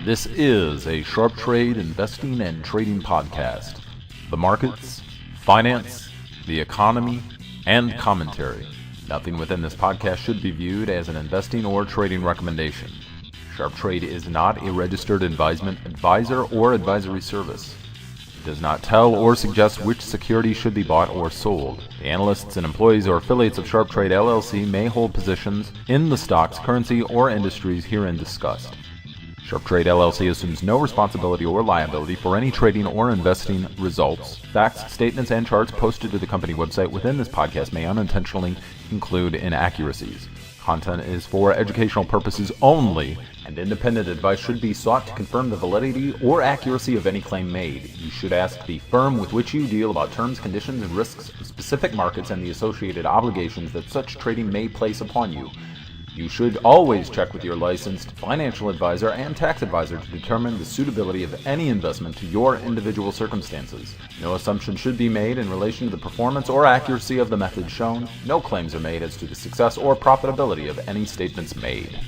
This is a Sharpe Trade investing and trading podcast. The markets, finance, the economy, and commentary. Nothing within this podcast should be viewed as an investing or trading recommendation. Sharpe Trade is not a registered investment advisor or advisory service. It does not tell or suggest which security should be bought or sold. The analysts and employees or affiliates of Sharpe Trade LLC may hold positions in the stocks, currency, or industries herein discussed. Sharpe Trade LLC assumes no responsibility or liability for any trading or investing results. Facts, statements, and charts posted to the company website within this podcast may unintentionally include inaccuracies. Content is for educational purposes only, and independent advice should be sought to confirm the validity or accuracy of any claim made. You should ask the firm with which you deal about terms, conditions, and risks of specific markets and the associated obligations that such trading may place upon you. You should always check with your licensed financial advisor and tax advisor to determine the suitability of any investment to your individual circumstances. No assumption should be made in relation to the performance or accuracy of the method shown. No claims are made as to the success or profitability of any statements made.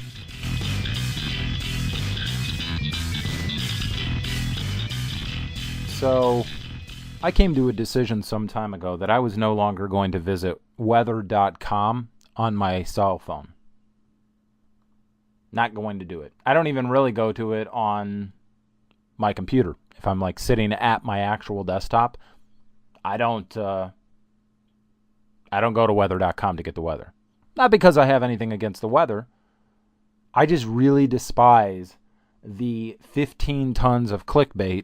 So, I came to a decision some time ago that I was no longer going to visit weather.com on my cell phone. Not going to do it. I don't even really go to it on my computer. If I'm like sitting at my actual desktop, I don't go to weather.com to get the weather. Not because I have anything against the weather. I just really despise the 15 tons of clickbait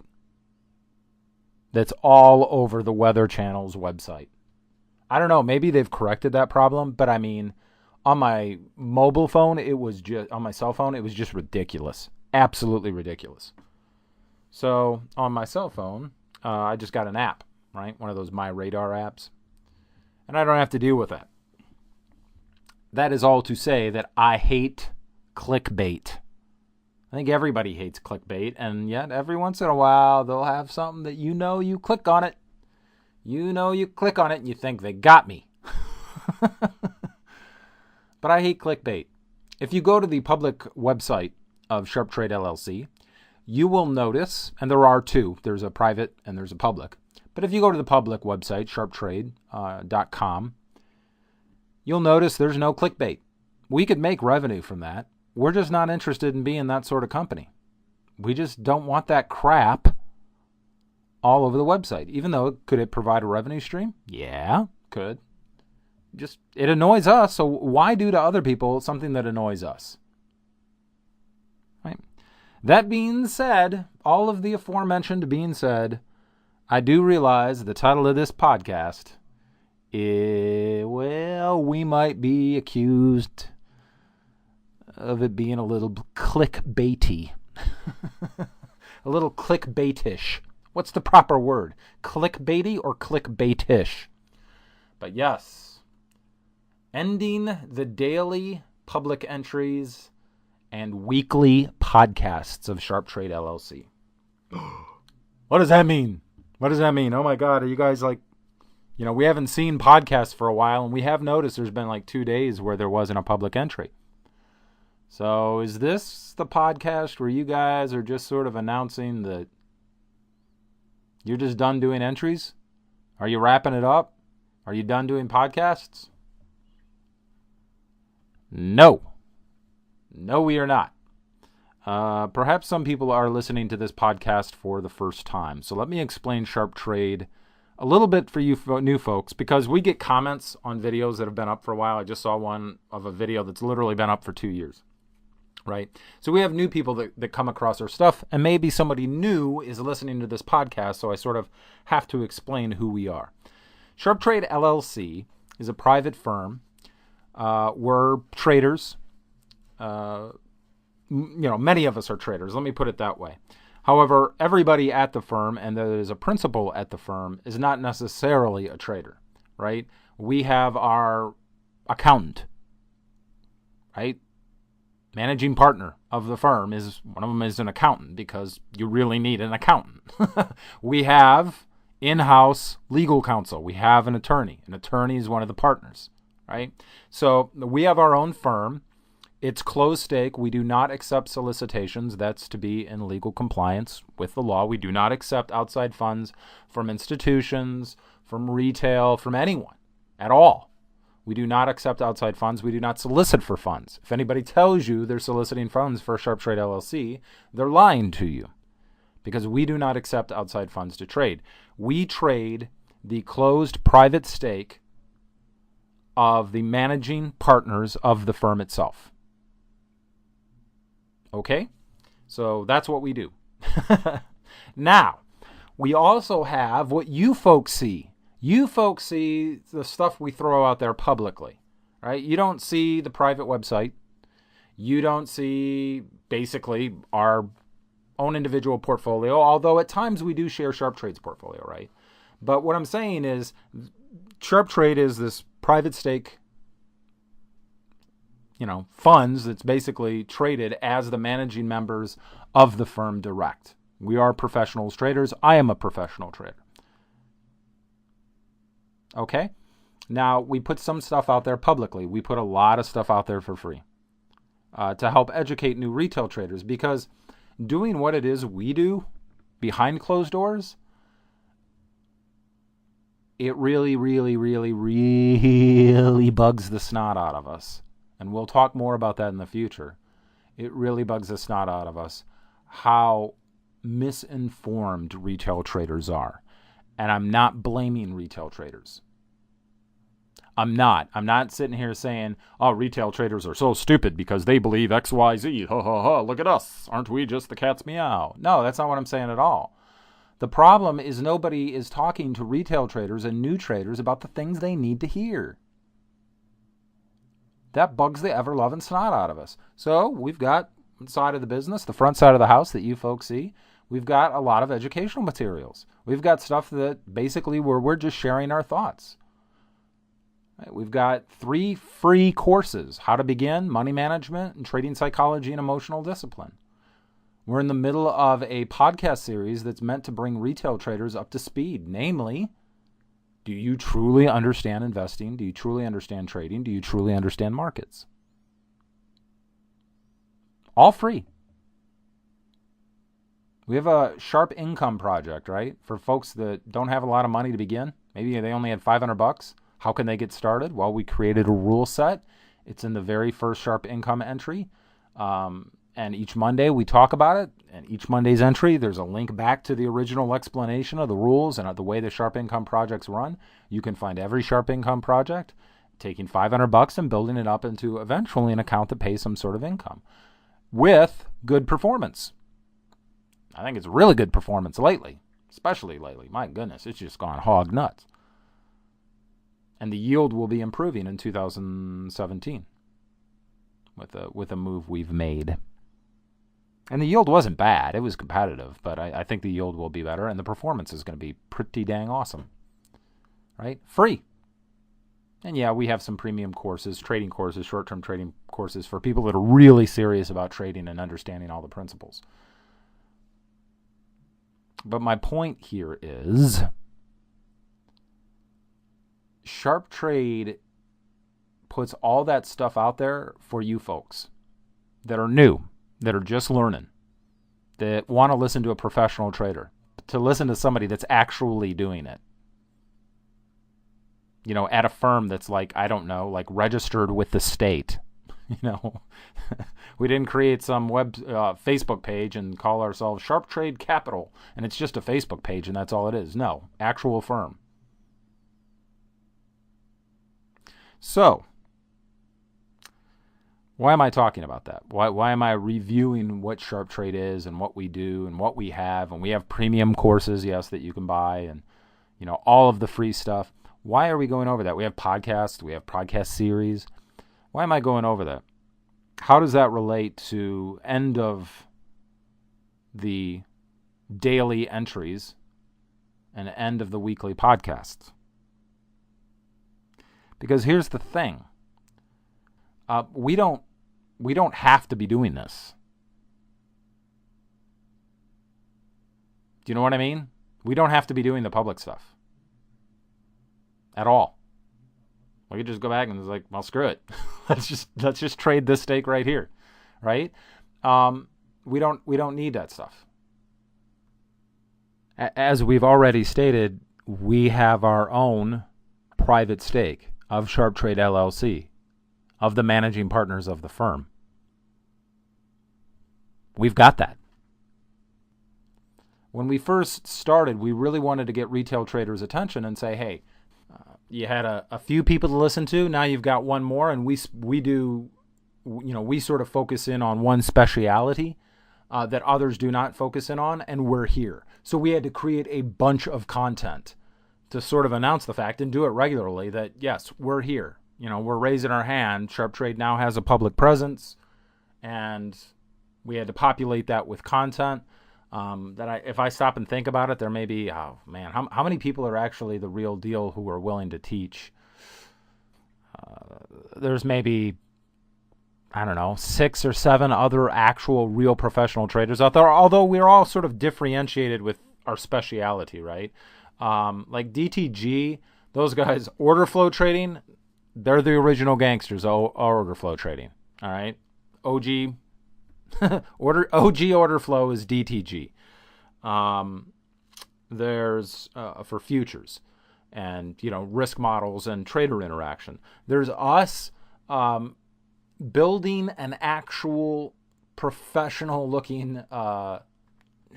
that's all over the Weather Channel's website. I don't know, maybe they've corrected that problem, but I mean, on my mobile phone, on my cell phone, it was just ridiculous. Absolutely ridiculous. So, on my cell phone, I just got an app, right? One of those My Radar apps. And I don't have to deal with that. That is all to say that I hate clickbait. I think everybody hates clickbait, and yet every once in a while, they'll have something that you click on it. You click on it, and you think they got me. But I hate clickbait. If you go to the public website of Sharpe Trade LLC, you will notice, and there are two, there's a private and there's a public. But if you go to the public website, sharpetrade.com, you'll notice there's no clickbait. We could make revenue from that. We're just not interested in being that sort of company. We just don't want that crap all over the website. Even though, could it provide a revenue stream? Yeah, could. Just, it annoys us, so why do to other people something that annoys us? Right? That being said, all of the aforementioned being said, I do realize the title of this podcast, we might be accused of it being a little clickbaity. A little clickbaitish. What's the proper word? Clickbaity or clickbaitish? But yes, ending the daily public entries and weekly podcasts of Sharpe Trade LLC. What does that mean? What does that mean? Oh my God, are you guys like, we haven't seen podcasts for a while, and we have noticed there's been like 2 days where there wasn't a public entry. So is this the podcast where you guys are just sort of announcing that you're just done doing entries? Are you wrapping it up? Are you done doing podcasts? No, we are not. Perhaps some people are listening to this podcast for the first time. So let me explain Sharpe Trade a little bit for you new folks, because we get comments on videos that have been up for a while. I just saw one of a video that's literally been up for 2 years, right? So we have new people that come across our stuff, and maybe somebody new is listening to this podcast, so I sort of have to explain who we are. Sharpe Trade LLC is a private firm. We're traders. Many of us are traders. Let me put it that way. However, everybody at the firm, and there is a principal at the firm, is not necessarily a trader, right? We have our accountant, right? Managing partner of the firm one of them is an accountant, because you really need an accountant. We have in-house legal counsel. We have an attorney. An attorney is one of the partners, right? So we have our own firm It's closed stake. We do not accept solicitations. That's to be in legal compliance with the law. We do not accept outside funds from institutions, from retail, from anyone at all. We do not accept outside funds. We do not solicit for funds. If anybody tells you they're soliciting funds for Sharpe Trade LLC, they're lying to you, because we do not accept outside funds to trade. We trade the closed private stake of the managing partners of the firm itself. Okay? So that's what we do. Now, we also have what you folks see. You folks see the stuff we throw out there publicly, right? You don't see the private website. You don't see basically our own individual portfolio, although at times we do share Sharpe Trade's portfolio, right? But what I'm saying is Sharpe Trade is this private stake, funds that's basically traded as the managing members of the firm direct. We are professionals traders. I am a professional trader. Okay? Now, we put some stuff out there publicly. We put a lot of stuff out there for free to help educate new retail traders, because doing what it is we do behind closed doors, it really, really, really, really bugs the snot out of us. And we'll talk more about that in the future. It really bugs the snot out of us how misinformed retail traders are. And I'm not blaming retail traders. I'm not sitting here saying, oh, retail traders are so stupid because they believe X, Y, Z. Ha, ha, ha. Look at us. Aren't we just the cat's meow? No, that's not what I'm saying at all. The problem is nobody is talking to retail traders and new traders about the things they need to hear. That bugs the ever-loving snot out of us. So we've got side of the business, the front side of the house that you folks see. We've got a lot of educational materials. We've got stuff that basically where we're just sharing our thoughts. Right, we've got 3 free courses: how to begin, money management, and trading psychology and emotional discipline. We're in the middle of a podcast series that's meant to bring retail traders up to speed. Namely, do you truly understand investing? Do you truly understand trading? Do you truly understand markets? All free. We have a Sharpe income project, right? For folks that don't have a lot of money to begin. Maybe they only had $500. How can they get started? Well, we created a rule set. It's in the very first Sharpe income entry. And each Monday we talk about it. And each Monday's entry, there's a link back to the original explanation of the rules and the way the Sharpe income projects run. You can find every Sharpe income project taking $500 and building it up into eventually an account that pays some sort of income with good performance. I think it's really good performance lately, especially lately. My goodness, it's just gone hog nuts. And the yield will be improving in 2017 with a move we've made. And the yield wasn't bad. It was competitive, but I think the yield will be better, and the performance is going to be pretty dang awesome. Right? Free. And yeah, we have some premium courses, trading courses, short-term trading courses for people that are really serious about trading and understanding all the principles. But my point here is Sharpe Trade puts all that stuff out there for you folks that are new, that are just learning, that want to listen to a professional trader, to listen to somebody that's actually doing it. At a firm that's registered with the state. We didn't create some Facebook page and call ourselves Sharpe Trade Capital, and it's just a Facebook page and that's all it is. No, actual firm. So, why am I talking about that? Why am I reviewing what Sharpe Trade is and what we do and what we have? And we have premium courses, yes, that you can buy, and all of the free stuff. Why are we going over that? We have podcasts, we have podcast series. Why am I going over that? How does that relate to end of the daily entries and end of the weekly podcasts? Because here's the thing. We don't have to be doing this. Do you know what I mean? We don't have to be doing the public stuff at all. We could just go back and it's like, well, screw it. let's just trade this stake right here, right? We don't need that stuff. As we've already stated, we have our own private stake of Sharpe Trade LLC, of the managing partners of the firm. We've got that. When we first started, we really wanted to get retail traders' attention and say, hey, you had a few people to listen to, now you've got one more, and we sort of focus in on one speciality that others do not focus in on, and we're here. So we had to create a bunch of content to sort of announce the fact and do it regularly that, yes, we're here. We're raising our hand. Sharpe Trade now has a public presence, and we had to populate that with content. If I stop and think about it, there may be, oh man, how many people are actually the real deal who are willing to teach? There's maybe, I don't know, 6 or 7 other actual real professional traders out there, although we're all sort of differentiated with our speciality, right? Like DTG, those guys, order flow trading, they're the original gangsters of order flow trading, all right? OG order flow is DTG. There's for futures and risk models and trader interaction. There's us building an actual professional looking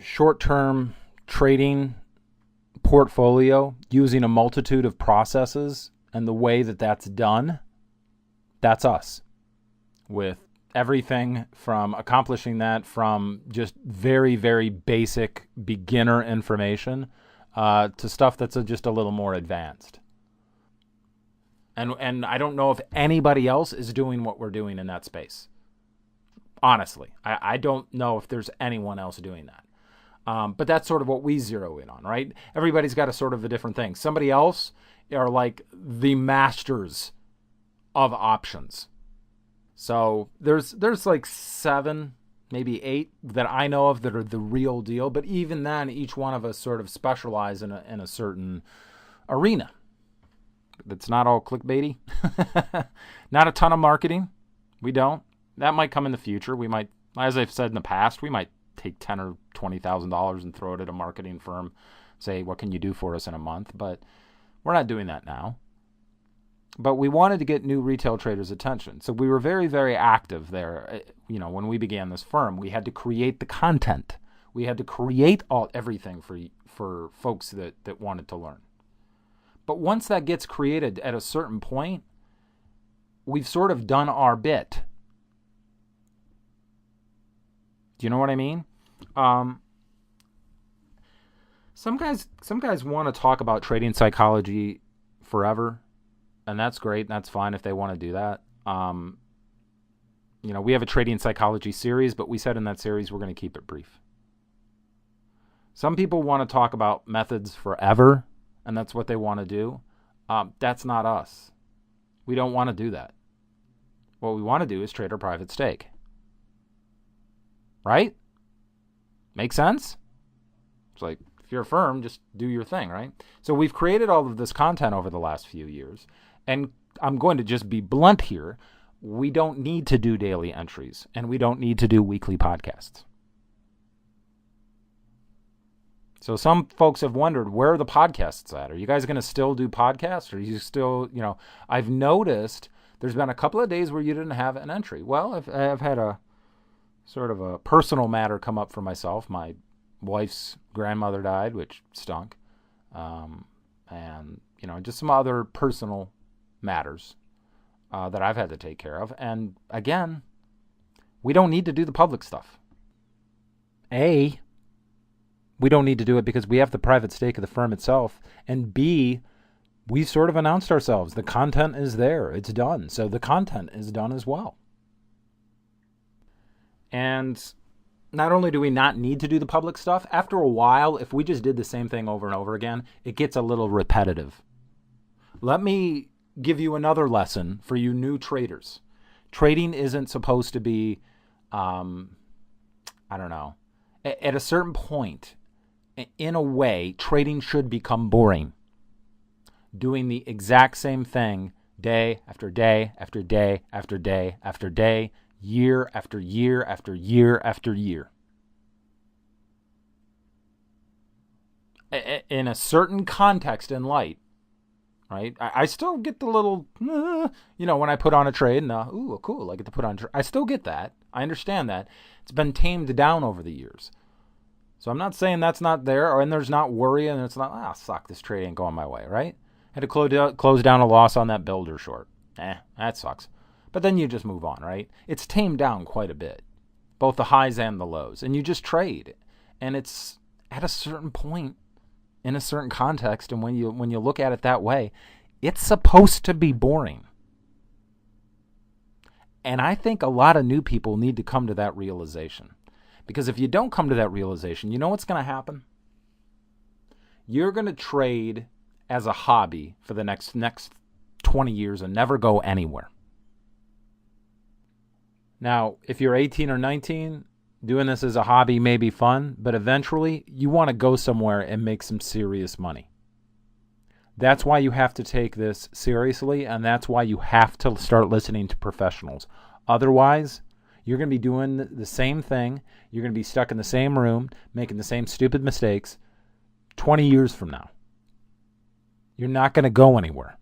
short-term trading portfolio using a multitude of processes, and the way that that's done, that's us, with everything from accomplishing that from just very, very basic beginner information to stuff that's just a little more advanced. And I don't know if anybody else is doing what we're doing in that space. Honestly, I don't know if there's anyone else doing that. But that's sort of what we zero in on, right? Everybody's got a sort of a different thing. Somebody else are like the masters of options. So there's like 7, maybe 8 that I know of that are the real deal. But even then, each one of us sort of specialize in a certain arena. That's not all clickbaity. Not a ton of marketing. We don't. That might come in the future. We might, as I've said in the past, we might take $10,000 or $20,000 and throw it at a marketing firm. Say, what can you do for us in a month? But we're not doing that now. But we wanted to get new retail traders' attention. So we were very, very active there. When we began this firm, we had to create the content. We had to create everything for folks that wanted to learn. But once that gets created at a certain point, we've sort of done our bit. Do you know what I mean? Some guys want to talk about trading psychology forever. And that's great. And that's fine if they want to do that. We have a trading psychology series, but we said in that series we're going to keep it brief. Some people want to talk about methods forever, and that's what they want to do. That's not us. We don't want to do that. What we want to do is trade our private stake. Right? Make sense? It's like, if you're a firm, just do your thing, right? So we've created all of this content over the last few years. And I'm going to just be blunt here. We don't need to do daily entries, and we don't need to do weekly podcasts. So some folks have wondered, where are the podcasts at? Are you guys going to still do podcasts? Or are you still, I've noticed there's been a couple of days where you didn't have an entry. Well, I've had a sort of a personal matter come up for myself. My wife's grandmother died, which stunk. And, just some other personal matters that I've had to take care of. And again, we don't need to do the public stuff. A, we don't need to do it because we have the private stake of the firm itself. And B, we've sort of announced ourselves. The content is there. It's done. So the content is done as well. And not only do we not need to do the public stuff, after a while, if we just did the same thing over and over again, it gets a little repetitive. Let me give you another lesson for you new traders. Trading isn't supposed to be, at a certain point, in a way, trading should become boring. Doing the exact same thing day after day after day after day after day, year after year after year after year. In a certain context and light, right? I still get the little, when I put on a trade and, ooh, cool, I get to put on a trade. I still get that. I understand that. It's been tamed down over the years. So I'm not saying that's not there, and there's not worry, and it's not, suck, this trade ain't going my way, right? Had to close down a loss on that builder short. That sucks. But then you just move on, right? It's tamed down quite a bit, both the highs and the lows, and you just trade. And it's at a certain point, in a certain context, and when you look at it that way, it's supposed to be boring. And I think a lot of new people need to come to that realization. Because if you don't come to that realization, you know what's going to happen? You're going to trade as a hobby for the next 20 years and never go anywhere. Now, if you're 18 or 19, doing this as a hobby may be fun, but eventually you want to go somewhere and make some serious money. That's why you have to take this seriously, and that's why you have to start listening to professionals. Otherwise, you're going to be doing the same thing. You're going to be stuck in the same room, making the same stupid mistakes 20 years from now. You're not going to go anywhere.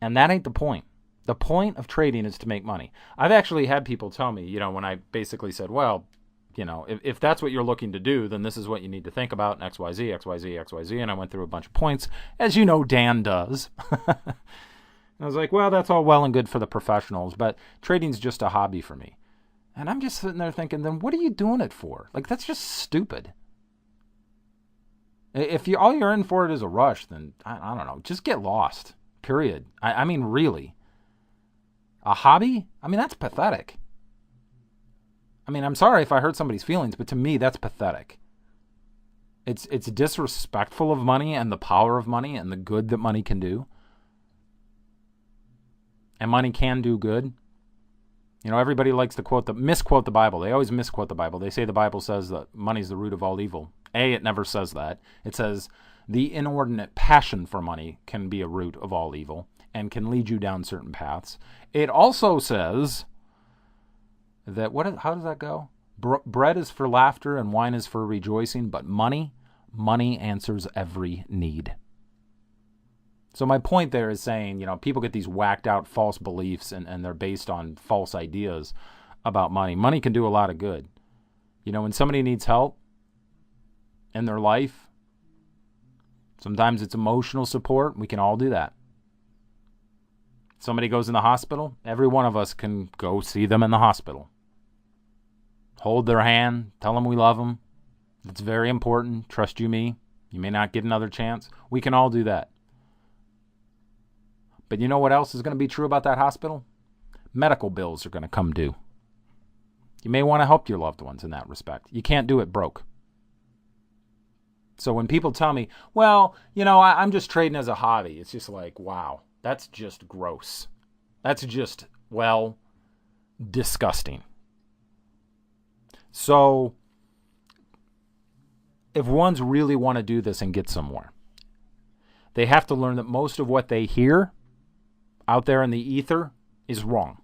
And that ain't the point. The point of trading is to make money. I've actually had people tell me, when I basically said, well, if that's what you're looking to do, then this is what you need to think about, and XYZ, XYZ, XYZ. And I went through a bunch of points, as you know Dan does. I was like, well, that's all well and good for the professionals, but trading's just a hobby for me. And I'm just sitting there thinking, then what are you doing it for? Like, that's just stupid. If all you're in for it is a rush, then, I don't know, just get lost, period. I mean, really. A hobby? I mean, that's pathetic. I mean, I'm sorry if I hurt somebody's feelings, but to me, that's pathetic. It's disrespectful of money and the power of money and the good that money can do. And money can do good. Everybody likes to misquote the Bible. They always misquote the Bible. They say the Bible says that money's the root of all evil. It never says that. It says the inordinate passion for money can be a root of all evil and can lead you down certain paths. It also says that, how does that go? Bread is for laughter and wine is for rejoicing, but money answers every need. So my point there is saying, people get these whacked out false beliefs and they're based on false ideas about money. Money can do a lot of good. When somebody needs help in their life, sometimes it's emotional support. We can all do that. Somebody goes in the hospital, every one of us can go see them in the hospital. Hold their hand, tell them we love them. It's very important. Trust you me. You may not get another chance. We can all do that. But you know what else is going to be true about that hospital? Medical bills are going to come due. You may want to help your loved ones in that respect. You can't do it broke. So when people tell me, well, I'm just trading as a hobby, it's just like, wow, that's just gross. That's just, disgusting. So if ones really want to do this and get somewhere, they have to learn that most of what they hear out there in the ether is wrong.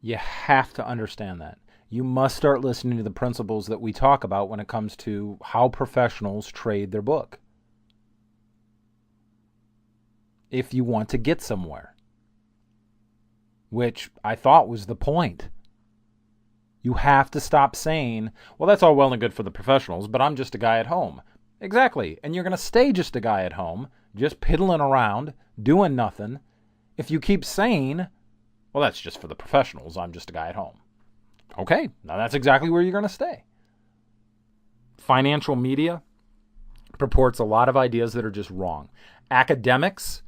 You have to understand that. You must start listening to the principles that we talk about when it comes to how professionals trade their book. If you want to get somewhere, which I thought was the point. You have to stop saying, well, that's all well and good for the professionals, but I'm just a guy at home. Exactly. And you're going to stay just a guy at home, just piddling around, doing nothing, if you keep saying, well, that's just for the professionals, I'm just a guy at home. Okay, now that's exactly where you're going to stay. Financial media purports a lot of ideas that are just wrong. Academics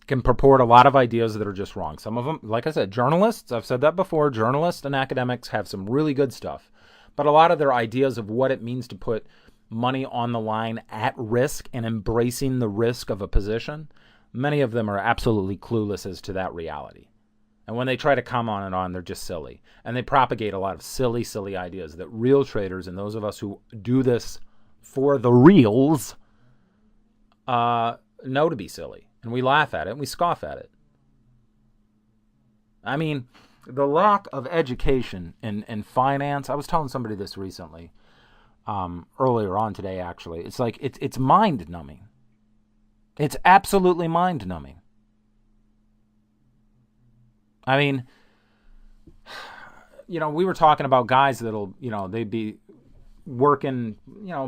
can purport a lot of ideas that are just wrong. Some of them, like I said, journalists, I've said that before, journalists and academics have some really good stuff. But a lot of their ideas of what it means to put money on the line at risk and embracing the risk of a position, many of them are absolutely clueless as to that reality. And when they try to comment on it on, they're just silly. And they propagate a lot of silly ideas that real traders and those of us who do this for the reals know to be silly. And we laugh at it and we scoff at it. I mean, the lack of education in finance, I was telling somebody this recently, earlier on today actually. It's like, it's mind-numbing. It's absolutely mind-numbing. I mean, we were talking about guys that'll, they'd be working,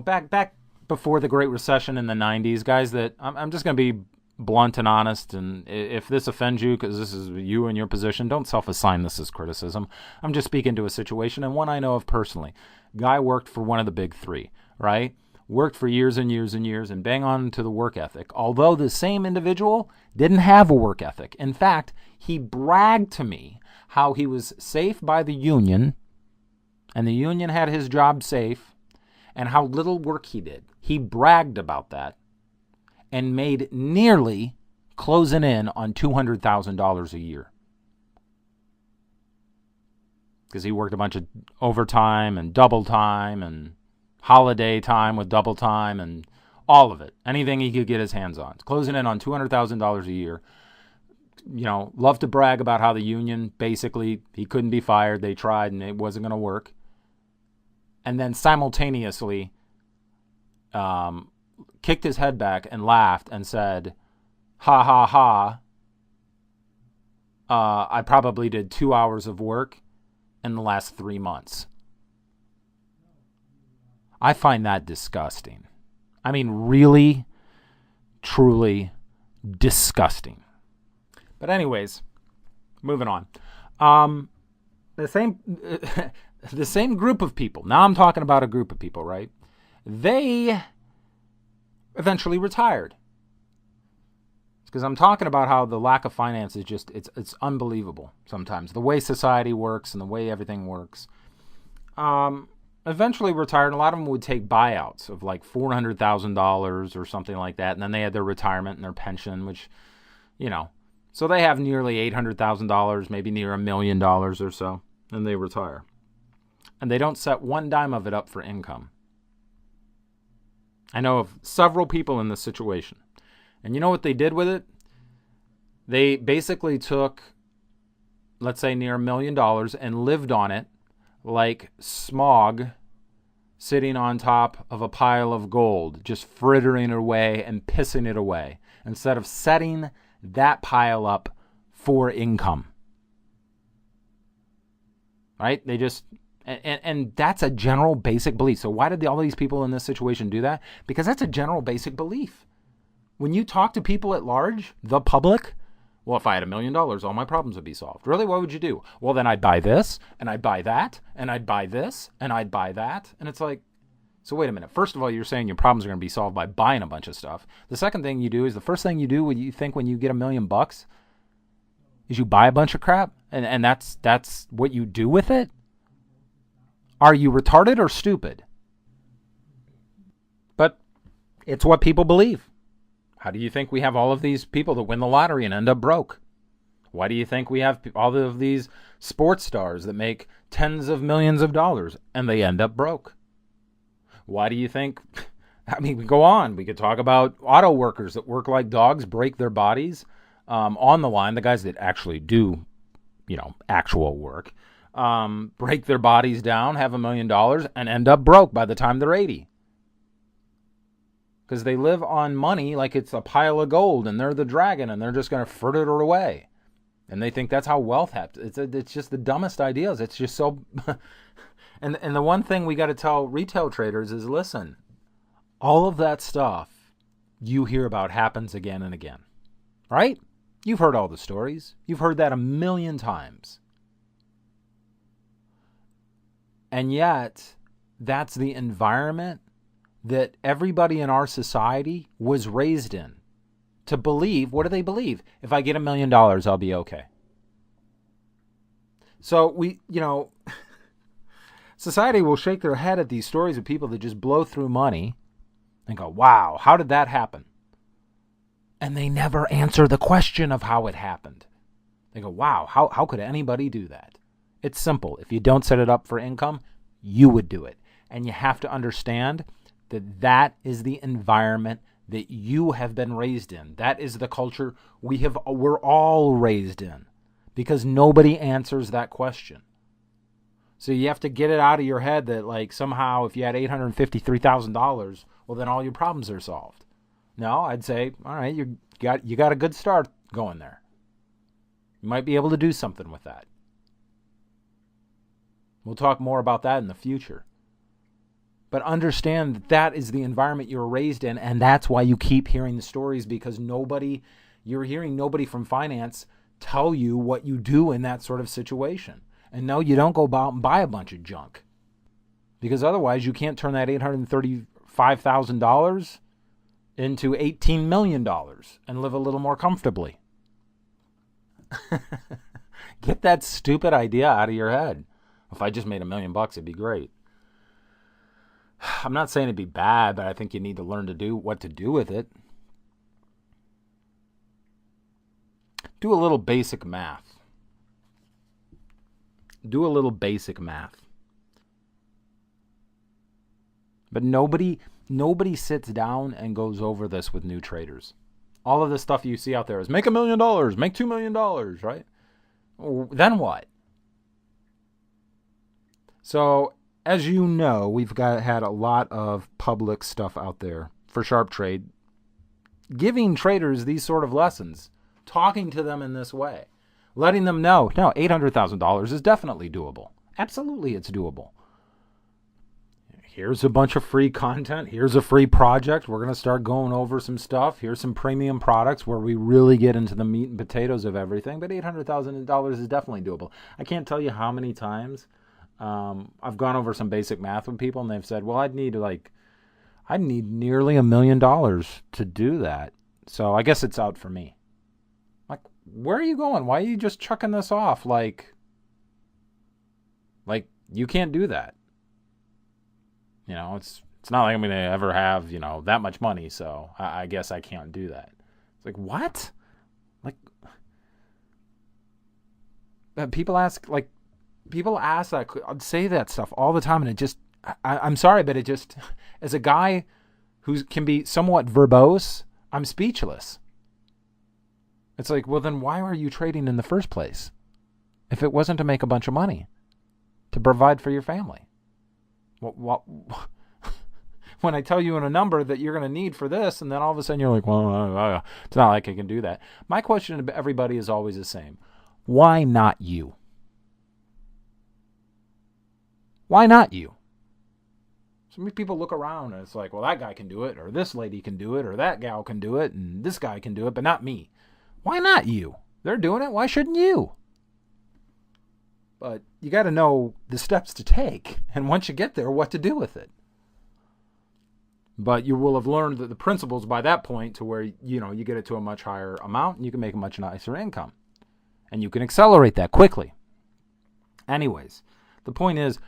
back before the Great Recession in the 90s, guys that, I'm just going to be blunt and honest, and if this offends you, because this is you in your position, don't self-assign this as criticism. I'm just speaking to a situation, and one I know of personally. Guy worked for one of the big three, right? Worked for years and years and years, and bang on to the work ethic. Although the same individual didn't have a work ethic. In fact, he bragged to me how he was safe by the union, and the union had his job safe, and how little work he did. He bragged about that and made nearly closing in on $200,000 a year. Because he worked a bunch of overtime and double time and holiday time with double time and all of it. Anything he could get his hands on. Closing in on $200,000 a year. Loved to brag about how the union, basically, he couldn't be fired. They tried and it wasn't going to work. And then simultaneously kicked his head back and laughed and said, ha ha ha, I probably did 2 hours of work in the last 3 months. I find that disgusting. I mean, really, truly disgusting. But anyways, moving on. The same group of people. Now I'm talking about a group of people, right? They eventually retired. Because I'm talking about how the lack of finance is just, it's unbelievable sometimes. The way society works and the way everything works. Eventually retired. A lot of them would take buyouts of like $400,000 or something like that. And then they had their retirement and their pension, which, so they have nearly $800,000, maybe near $1 million or so, and they retire. And they don't set one dime of it up for income. I know of several people in this situation. And you know what they did with it? They basically took, let's say, near $1 million and lived on it like Smog sitting on top of a pile of gold, just frittering it away and pissing it away, instead of setting that pile up for income. Right? They just... And that's a general basic belief. So why did all these people in this situation do that? Because that's a general basic belief. When you talk to people at large, the public, well, if I had $1 million, all my problems would be solved. Really, what would you do? Well, then I'd buy this, and I'd buy that, and I'd buy this, and I'd buy that. And it's like, so wait a minute. First of all, you're saying your problems are going to be solved by buying a bunch of stuff. The second thing you do is the first thing you do when you think when you get $1 million is you buy a bunch of crap, and that's what you do with it? Are you retarded or stupid? But it's what people believe. How do you think we have all of these people that win the lottery and end up broke? Why do you think we have all of these sports stars that make tens of millions of dollars and they end up broke? Why do you think, I mean, we go on. We could talk about auto workers that work like dogs, break their bodies on the line, the guys that actually do, actual work. Break their bodies down, have $1 million, and end up broke by the time they're 80. Because they live on money like it's a pile of gold, and they're the dragon, and they're just going to fritter it away. And they think that's how wealth happens. It's just the dumbest ideas. It's just so... and the one thing we got to tell retail traders is, listen, all of that stuff you hear about happens again and again. Right? You've heard all the stories. You've heard that 1 million times. And yet, that's the environment that everybody in our society was raised in. To believe, what do they believe? If I get $1 million, I'll be okay. So society will shake their head at these stories of people that just blow through money and go, wow, how did that happen? And they never answer the question of how it happened. They go, wow, how could anybody do that? It's simple. If you don't set it up for income, you would do it. And you have to understand that that is the environment that you have been raised in. That is the culture we're all raised in, because nobody answers that question. So you have to get it out of your head that like somehow if you had $853,000, well then all your problems are solved. No, I'd say, all right, you got a good start going there. You might be able to do something with that. We'll talk more about that in the future. But understand that that is the environment you were raised in, and that's why you keep hearing the stories, because you're hearing nobody from finance tell you what you do in that sort of situation. And no, you don't go out and buy a bunch of junk, because otherwise you can't turn that $835,000 into $18 million and live a little more comfortably. Get that stupid idea out of your head. If I just made $1 million, it'd be great. I'm not saying it'd be bad, but I think you need to learn to do what to do with it. Do a little basic math. But nobody sits down and goes over this with new traders. All of the stuff you see out there is make $1 million, make $2 million, right? Then what? So, as you know, we've had a lot of public stuff out there for Sharpe Trade, giving traders these sort of lessons, talking to them in this way, letting them know, no, $800,000 is definitely doable. Absolutely, it's doable. Here's a bunch of free content. Here's a free project. We're going to start going over some stuff. Here's some premium products where we really get into the meat and potatoes of everything. But $800,000 is definitely doable. I can't tell you how many times I've gone over some basic math with people, and they've said, well, I'd need nearly $1 million to do that. So I guess it's out for me. Like, where are you going? Why are you just chucking this off? Like you can't do that. You know, it's not like I'm going to ever have, that much money, so I guess I can't do that. It's like, what? Like, people ask that, I'd say that stuff all the time, and it just, I'm sorry, but it just, as a guy who can be somewhat verbose, I'm speechless. It's like, well, then why are you trading in the first place? If it wasn't to make a bunch of money, to provide for your family. What when I tell you in a number that you're going to need for this, and then all of a sudden you're like, well, it's not like I can do that. My question to everybody is always the same. Why not you? Why not you? So many people look around and it's like, well, that guy can do it, or this lady can do it, or that gal can do it, and this guy can do it, but not me. Why not you? They're doing it. Why shouldn't you? But you got to know the steps to take, and once you get there, what to do with it. But you will have learned the principles by that point to where, you get it to a much higher amount, and you can make a much nicer income. And you can accelerate that quickly. Anyways, the point is,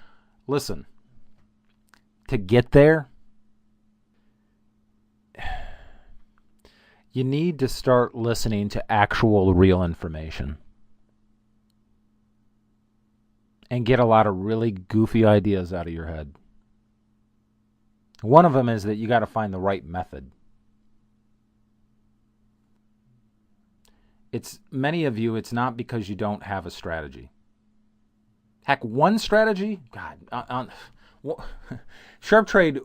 listen, to get there, you need to start listening to actual real information. And get a lot of really goofy ideas out of your head. One of them is that you got to find the right method. Many of you, it's not because you don't have a strategy. Heck, one strategy? God, Sharpe Trade,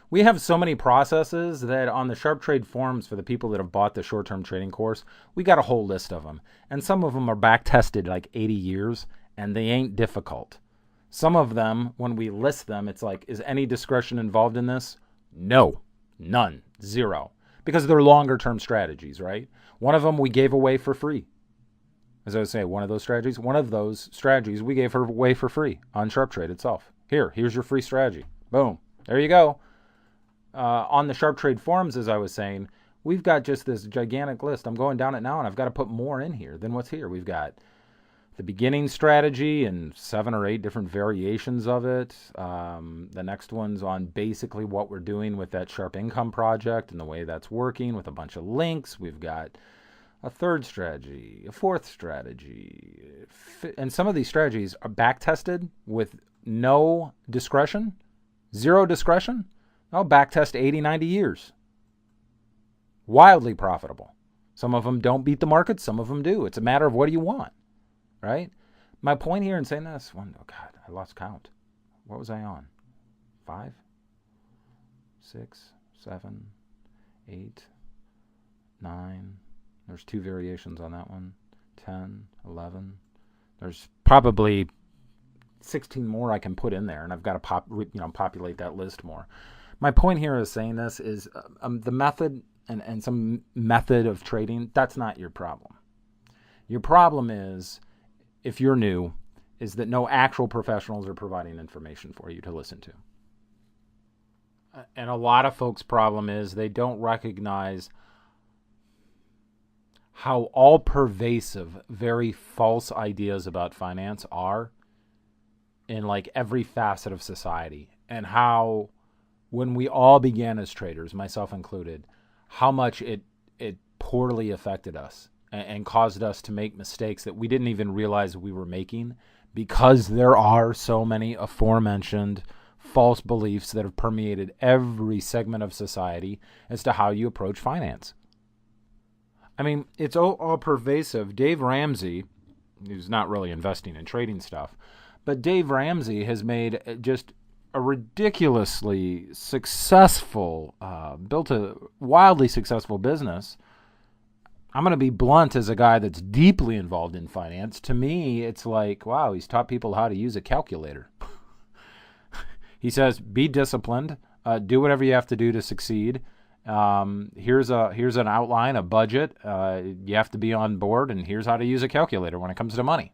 we have so many processes that on the Sharpe Trade forums for the people that have bought the short-term trading course, we got a whole list of them. And some of them are back-tested like 80 years. And they ain't difficult. Some of them, when we list them, it's like, is any discretion involved in this? No. None. Zero. Because they're longer-term strategies, right? One of them we gave away for free. As I would say, one of those strategies we gave away for free on Sharpe Trade itself. Here's your free strategy. Boom. There you go. On the Sharpe Trade forums, as I was saying, we've got just this gigantic list. I'm going down it now, and I've got to put more in here than what's here. We've got the beginning strategy and 7 or 8 different variations of it. The next one's on basically what we're doing with that Sharpe Income project and the way that's working with a bunch of links. We've got a third strategy, a fourth strategy. And some of these strategies are back-tested with no discretion, zero discretion. I'll back-test 80, 90 years. Wildly profitable. Some of them don't beat the market. Some of them do. It's a matter of what do you want, right? My point here in saying this, oh God, I lost count. What was I on? 5, 6, 7, 8, 9. There's 2 variations on that one. 10, 11. There's probably 16 more I can put in there, and I've got to populate that list more. My point here is saying this is the method and some method of trading, that's not your problem. Your problem is, if you're new, is that no actual professionals are providing information for you to listen to. And a lot of folks' problem is they don't recognize how all-pervasive, very false ideas about finance are in like every facet of society, and how when we all began as traders, myself included, how much it poorly affected us and caused us to make mistakes that we didn't even realize we were making, because there are so many aforementioned false beliefs that have permeated every segment of society as to how you approach finance. I mean, it's all pervasive. Dave Ramsey, who's not really investing in trading stuff, but Dave Ramsey has made just a ridiculously successful, built a wildly successful business. I'm going to be blunt as a guy that's deeply involved in finance. To me, it's like, wow, he's taught people how to use a calculator. He says, be disciplined, do whatever you have to do to succeed. Here's an outline, a budget. You have to be on board, and here's how to use a calculator when it comes to money.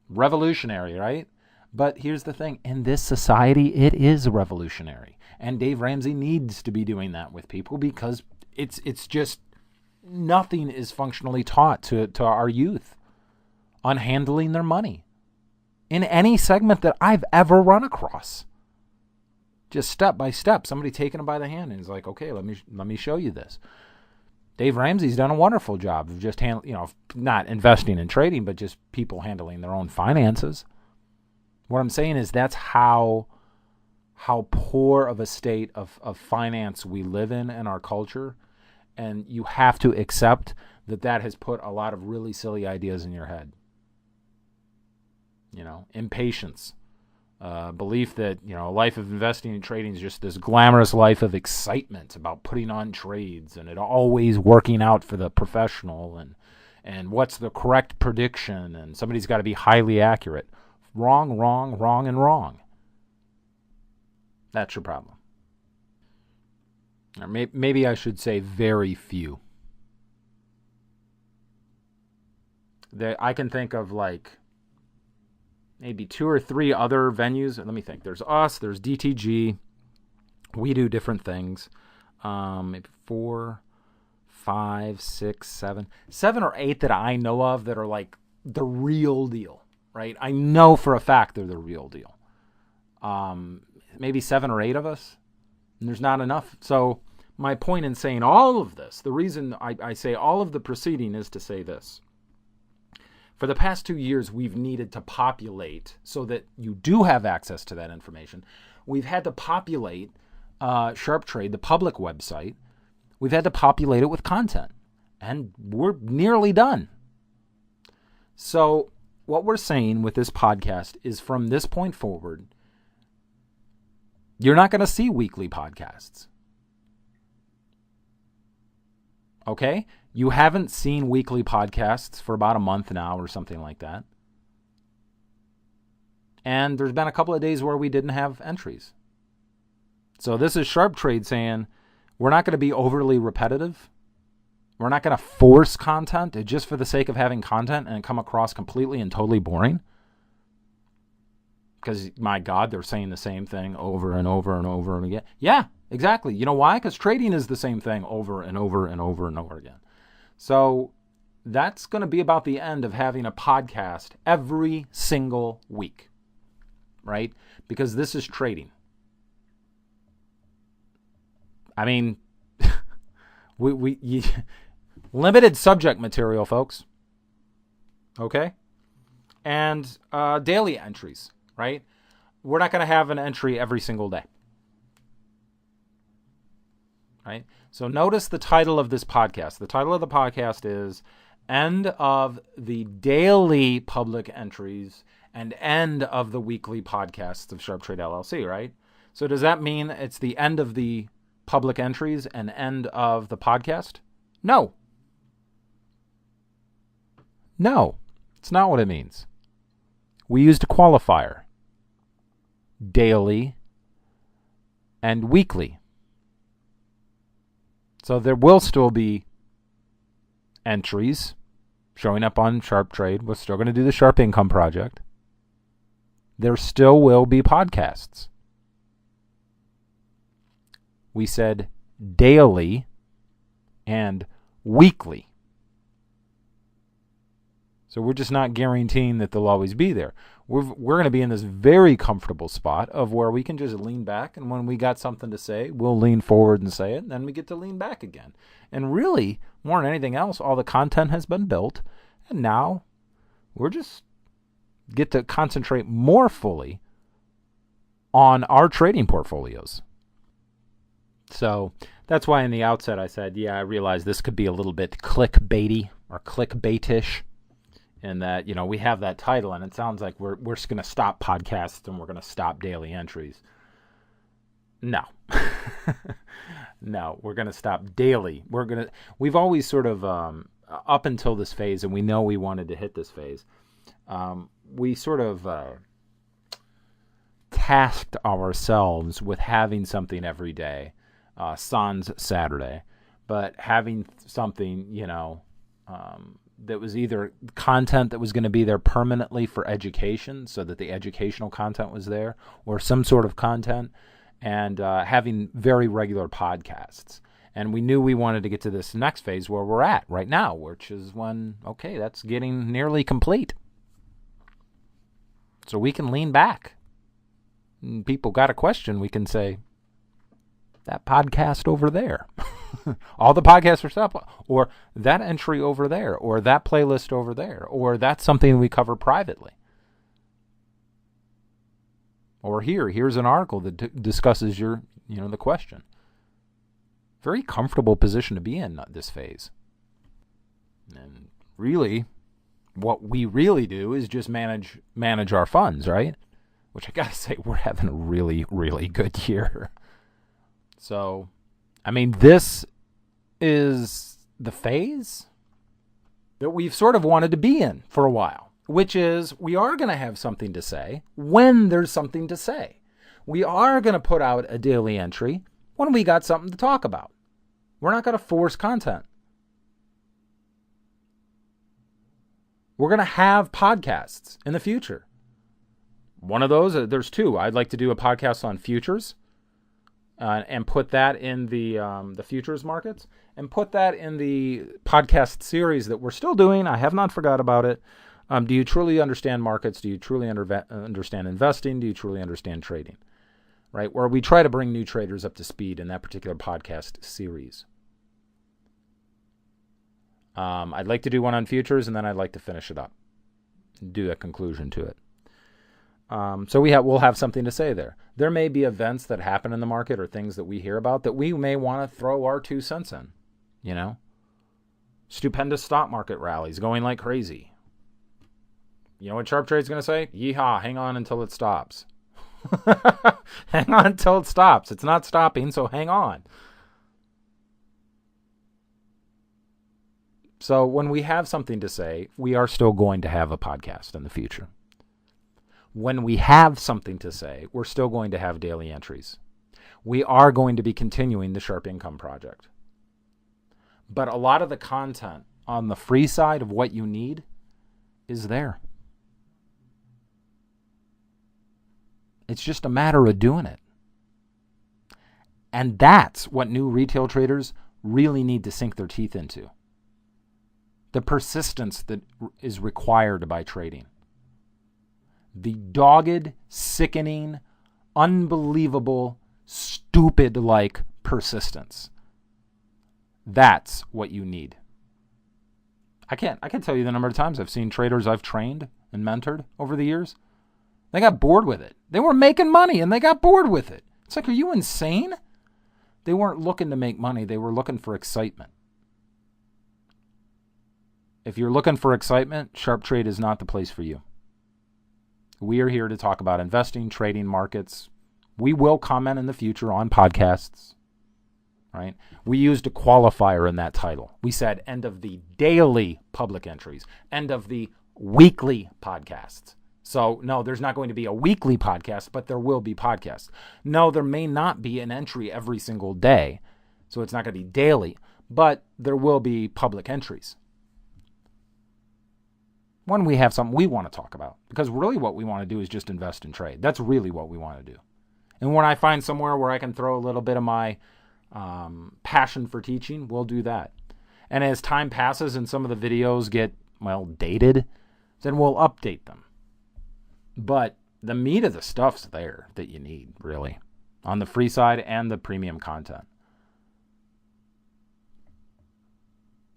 Revolutionary, right? But here's the thing. In this society, it is revolutionary. And Dave Ramsey needs to be doing that with people, because it's just nothing is functionally taught to our youth on handling their money in any segment that I've ever run across. Just step by step, somebody taking them by the hand and is like, okay, let me show you this. Dave Ramsey's done a wonderful job of just not investing in trading, but just people handling their own finances. What I'm saying is that's how poor of a state of finance we live in our culture. And you have to accept that has put a lot of really silly ideas in your head. Impatience, belief that, a life of investing and trading is just this glamorous life of excitement about putting on trades and it always working out for the professional and what's the correct prediction, and somebody's got to be highly accurate. Wrong, wrong, wrong, and wrong. That's your problem. Or maybe I should say very few. I can think of like maybe 2 or 3 other venues. Let me think. There's us. There's DTG. We do different things. Maybe 4, 5, 6, 7. 7 or 8 that I know of that are like the real deal, right? I know for a fact they're the real deal. Maybe 7 or 8 of us. And there's not enough. So my point in saying all of this, the reason I say all of the preceding is to say this. For the past 2 years, we've needed to populate so that you do have access to that information. We've had to populate Sharpe Trade, the public website. We've had to populate it with content. And we're nearly done. So what we're saying with this podcast is, from this point forward, you're not going to see weekly podcasts. Okay? You haven't seen weekly podcasts for about a month now or something like that. And there's been a couple of days where we didn't have entries. So this is Sharpe Trade saying we're not going to be overly repetitive. We're not going to force content just for the sake of having content and come across completely and totally boring. Because, my God, they're saying the same thing over and over and over and again. Yeah, exactly. You know why? Because trading is the same thing over and over and over and over again. So that's going to be about the end of having a podcast every single week, right? Because this is trading. I mean, limited subject material, folks. Okay? And daily entries, right? We're not going to have an entry every single day. right? So notice the title of this podcast. The title of the podcast is End of the Daily Public Entries and End of the Weekly Podcasts of Sharpe Trade LLC, right? So does that mean it's the end of the public entries and end of the podcast? No. No, it's not what it means. We used a qualifier. Daily and weekly. So there will still be entries showing up on Sharpe Trade. We're still going to do the Sharpe Income Project. There still will be podcasts. We said daily and weekly. So we're just not guaranteeing that they'll always be there. We're going to be in this very comfortable spot of where we can just lean back, and when we got something to say, we'll lean forward and say it, and then we get to lean back again. And really, more than anything else, all the content has been built, and now we're just get to concentrate more fully on our trading portfolios. So that's why in the outset I said, yeah, I realize this could be a little bit clickbaity or clickbaitish. And that, we have that title, and it sounds like we're just going to stop podcasts and we're going to stop daily entries. No. No, we're going to stop daily. We've always sort of, up until this phase, and we know we wanted to hit this phase, we sort of tasked ourselves with having something every day, sans Saturday, but having something, that was either content that was going to be there permanently for education, so that the educational content was there, or some sort of content, and having very regular podcasts. And we knew we wanted to get to this next phase where we're at right now, which is when, okay, that's getting nearly complete. So we can lean back. And people got a question, we can say, that podcast over there. All the podcasts are set up, or that entry over there, or that playlist over there, or that's something we cover privately. Or here's an article that discusses the question. Very comfortable position to be in this phase. And really, what we really do is just manage our funds, right? Which I gotta say, we're having a really, really good year. So, this is the phase that we've sort of wanted to be in for a while, which is we are going to have something to say when there's something to say. We are going to put out a daily entry when we got something to talk about. We're not going to force content. We're going to have podcasts in the future. One of those, there's two. I'd like to do a podcast on futures. And put that in the futures markets, and put that in the podcast series that we're still doing. I have not forgot about it. Do you truly understand markets? Do you truly understand investing? Do you truly understand trading? Right? Where we try to bring new traders up to speed in that particular podcast series. I'd like to do one on futures, and then I'd like to finish it up, do a conclusion to it. So we'll have something to say there. There may be events that happen in the market or things that we hear about that we may want to throw our 2 cents in. Stupendous stock market rallies going like crazy. You know what Sharpe Trade's going to say? Yeehaw, hang on until it stops. Hang on until it stops. It's not stopping, so hang on. So when we have something to say, we are still going to have a podcast in the future. When we have something to say, we're still going to have daily entries. We are going to be continuing the Sharpe Income Project. But a lot of the content on the free side of what you need is there. It's just a matter of doing it. And that's what new retail traders really need to sink their teeth into. The persistence that is required by trading. The dogged, sickening, unbelievable, stupid-like persistence. That's what you need. I can't tell you the number of times I've seen traders I've trained and mentored over the years. They got bored with it. They were making money and they got bored with it. It's like, are you insane? They weren't looking to make money. They were looking for excitement. If you're looking for excitement, Sharpe Trade is not the place for you. We are here to talk about investing, trading, markets. We will comment in the future on podcasts, right? We used a qualifier in that title. We said end of the daily public entries, end of the weekly podcasts. So no, there's not going to be a weekly podcast, but there will be podcasts. No, there may not be an entry every single day. So it's not going to be daily, but there will be public entries when we have something we want to talk about. Because really what we want to do is just invest and trade. That's really what we want to do. And when I find somewhere where I can throw a little bit of my passion for teaching, we'll do that. And as time passes and some of the videos get, dated, then we'll update them. But the meat of the stuff's there that you need, really, on the free side and the premium content.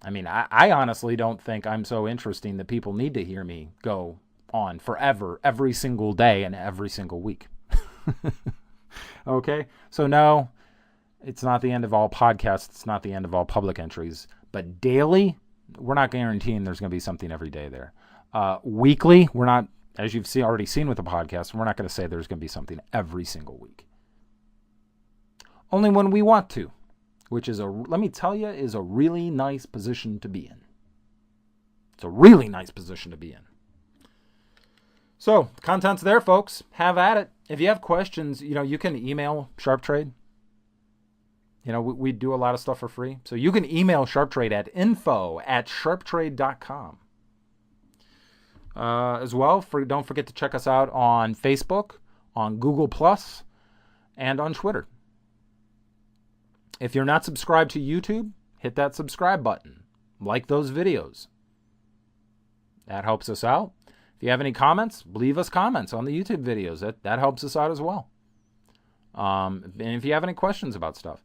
I mean, I honestly don't think I'm so interesting that people need to hear me go on forever, every single day and every single week. Okay? So no, it's not the end of all podcasts. It's not the end of all public entries. But daily, we're not guaranteeing there's going to be something every day there. Weekly, we're not, as you've already seen with the podcast, we're not going to say there's going to be something every single week. Only when we want to. Which is let me tell you, is a really nice position to be in. It's a really nice position to be in. So, content's there, folks. Have at it. If you have questions, you can email Sharpe Trade. We do a lot of stuff for free. So you can email Sharpe Trade at info@sharpetrade.com. As well, don't forget to check us out on Facebook, on Google+, and on Twitter. If you're not subscribed to YouTube, hit that subscribe button. Like those videos. That helps us out. If you have any comments, leave us comments on the YouTube videos. That helps us out as well. And if you have any questions about stuff.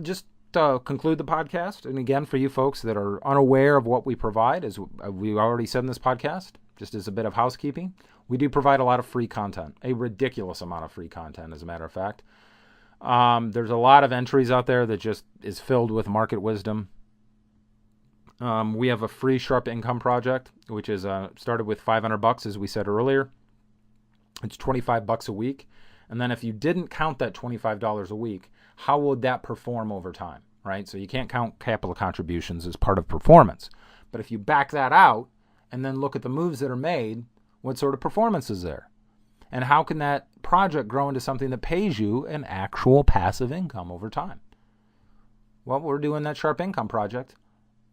Just to conclude the podcast, and again, for you folks that are unaware of what we provide, as we already said in this podcast, just as a bit of housekeeping, we do provide a lot of free content. A ridiculous amount of free content, as a matter of fact. There's a lot of entries out there that just is filled with market wisdom. We have a free Sharpe Income project, which is started with $500, as we said earlier. It's $25 a week. And then if you didn't count that $25 a week, how would that perform over time, right? So you can't count capital contributions as part of performance. But if you back that out and then look at the moves that are made, what sort of performance is there? And how can that project grow into something that pays you an actual passive income over time? Well, we're doing that Sharpe Income project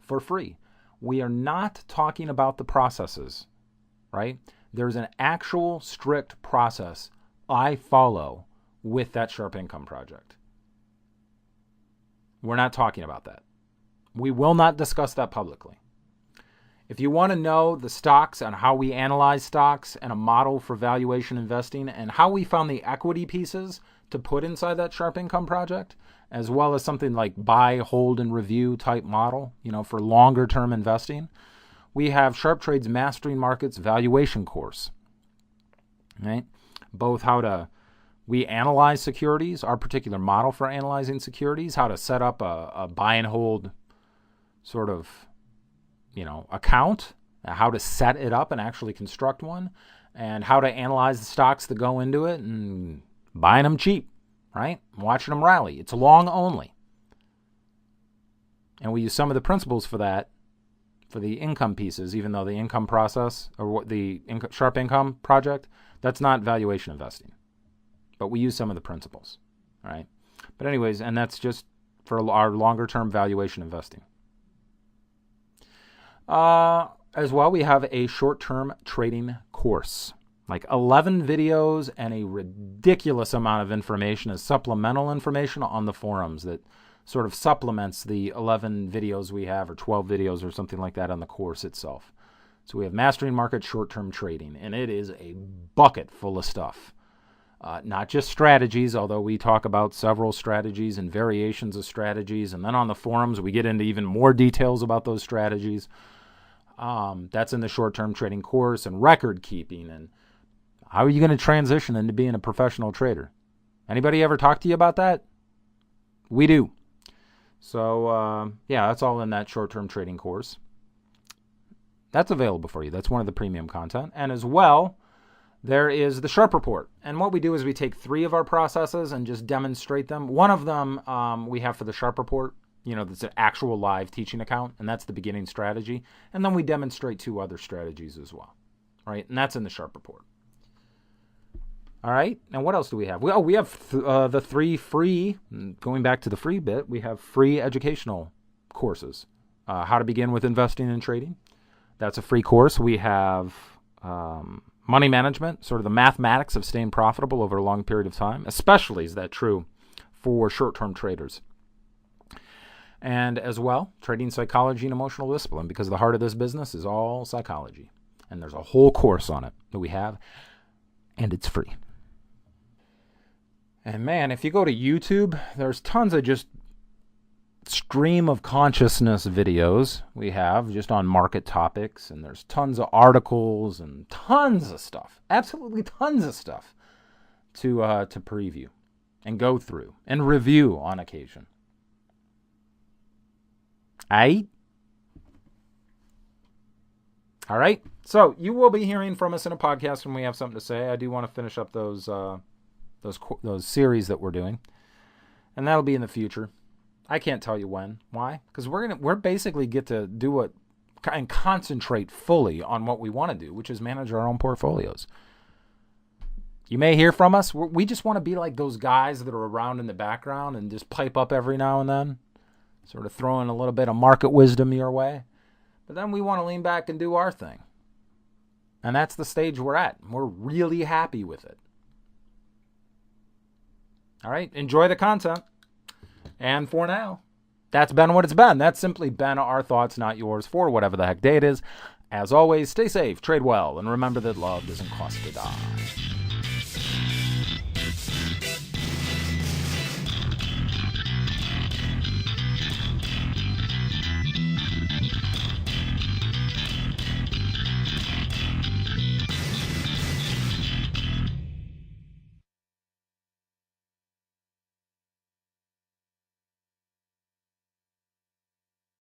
for free. We are not talking about the processes, right? There's an actual strict process I follow with that Sharpe Income project. We're not talking about that. We will not discuss that publicly. If you want to know the stocks and how we analyze stocks and a model for valuation investing and how we found the equity pieces to put inside that Sharpe Income project, as well as something like buy, hold, and review type model, for longer term investing, we have Sharpe Trade's Mastering Markets Valuation course. Right? Both we analyze securities, our particular model for analyzing securities, how to set up a buy and hold sort of account, how to set it up and actually construct one, and how to analyze the stocks that go into it and buying them cheap, right? Watching them rally. It's long only. And we use some of the principles for that, for the income pieces, even though the income process, or what the Sharpe Income project, that's not valuation investing. But we use some of the principles, right? But anyways, and that's just for our longer term valuation investing. As well, we have a short-term trading course, like 11 videos and a ridiculous amount of information as supplemental information on the forums that sort of supplements the 11 videos we have, or 12 videos or something like that on the course itself. So we have Mastering Market Short-Term Trading, and it is a bucket full of stuff. Not just strategies, although we talk about several strategies and variations of strategies, and then on the forums we get into even more details about those strategies. That's in the short-term trading course, and record keeping, and how are you going to transition into being a professional trader? Anybody ever talk to you about that? We do. So, that's all in that short-term trading course. That's available for you. That's one of the premium content. And as well, there is the Sharpe report. And what we do is we take 3 of our processes and just demonstrate them. One of them we have for the Sharpe report. That's an actual live teaching account, and that's the beginning strategy. And then we demonstrate 2 other strategies as well, right? And that's in the Sharpe report. All right. Now, what else do we have? We have the 3 free, going back to the free bit, we have free educational courses. How to begin with investing and trading. That's a free course. We have money management, sort of the mathematics of staying profitable over a long period of time. Especially is that true for short-term traders. And as well, trading psychology and emotional discipline, because the heart of this business is all psychology. And there's a whole course on it that we have, and it's free. And man, if you go to YouTube, there's tons of just stream of consciousness videos we have just on market topics, and there's tons of articles and tons of stuff, absolutely tons of stuff to preview and go through and review on occasion. All right. So you will be hearing from us in a podcast when we have something to say. I do want to finish up those series that we're doing, and that'll be in the future. I can't tell you when. Why? Because we're basically get to do what and concentrate fully on what we want to do, which is manage our own portfolios. You may hear from us. We just want to be like those guys that are around in the background and just pipe up every now and then, sort of throwing a little bit of market wisdom your way. But then we want to lean back and do our thing. And that's the stage we're at. We're really happy with it. All right, enjoy the content. And for now, that's been what it's been. That's simply been our thoughts, not yours, for whatever the heck day it is. As always, stay safe, trade well, and remember that love doesn't cost a dime.